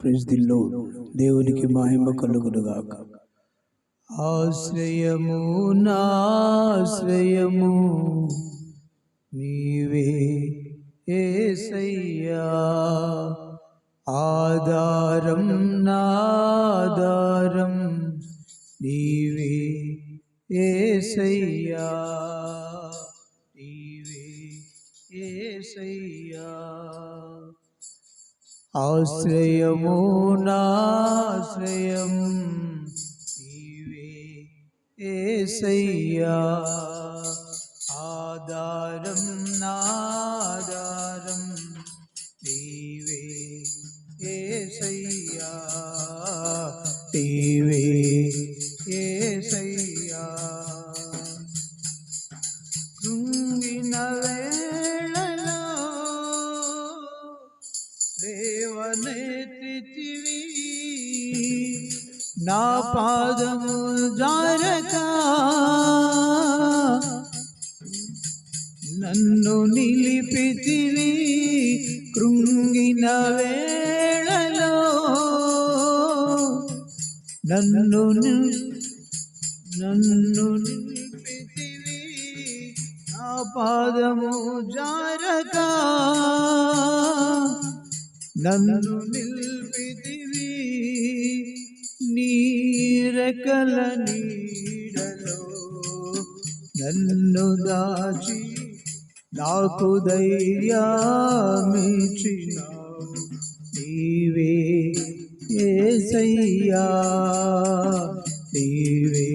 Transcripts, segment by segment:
Praise the lord. దేవునికి మహిమ కలుగునుగాక. ఆశ్రయము నాశ్రయము నీవే యేసయ్యా, ఆధారం నాధారం నీవే యేసయ్యా, నీవే యేసయ్యా. ఆశ్రయము నాశ్రయం నీవే యేసయ్యా, ఆధారం నాధారం నీవే యేసయ్యా, నీవే యేసయ్యా. కృంగిన వేళలో లేవనెత్తితివి, నా పాదము జారక నన్ను నిలిపితివి. కృంగిన వేళలో నన్ను నిలిపితివి, నా పాదము జారక నన్ను నిలిపితివి. నీ రెక్కల నీడలో నన్ను దాచి నాకు ధైర్యమిచ్చినావు, నీవే యేసయ్యా, నీవే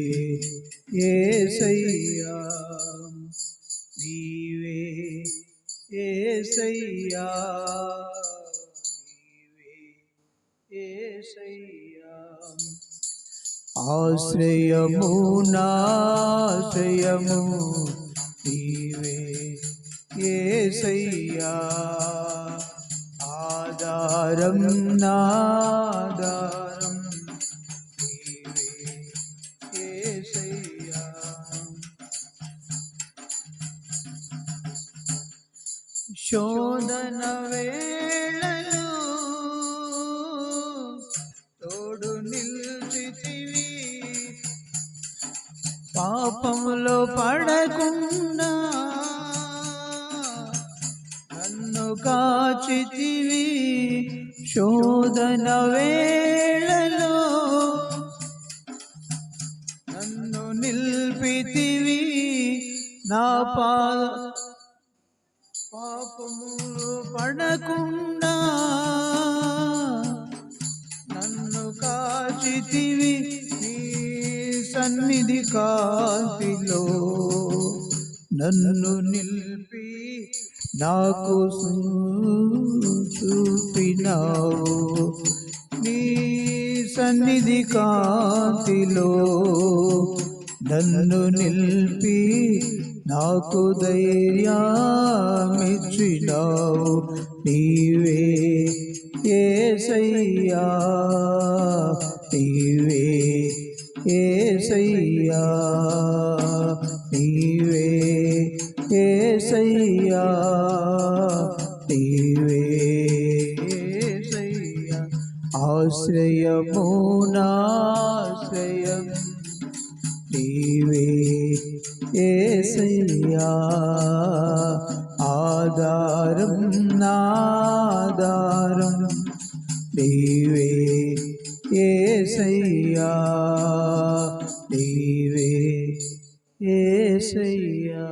యేసయ్యా, నీవే యేసయ్యా, నీవే యేసయ్యా. ఆశ్రయము నాశ్రయము నీవే యేసయ్యా, ఆధారం నాధారం నీవే యేసయ్యా. శోధన వేళలో తోడు నిలిచితివి, పాపములో పడకుండా నన్ను కాచితివి. శోధన వేళలో నన్ను నిలిపితివి, నా పాపములో పడకుండా నన్ను కాచితివి. నీ సన్నిధి కాంతిలో నన్ను నిలిపి నాకు చూపినావు. నీ సన్నిధి కాంతిలో నన్ను నిలిపి నాకు ధైర్యమిచ్చినావు, నీవే యేసయ్యా, నీవే యేసయ్యా, నీవే యేసయ్యా, నీవే యేసయ్యా. ఆశ్రయము నాశ్రయం నీవే యేసయ్యా, ఆధారం నాధారం నీవే యేసయ్యా, నీవే యేసయ్యా.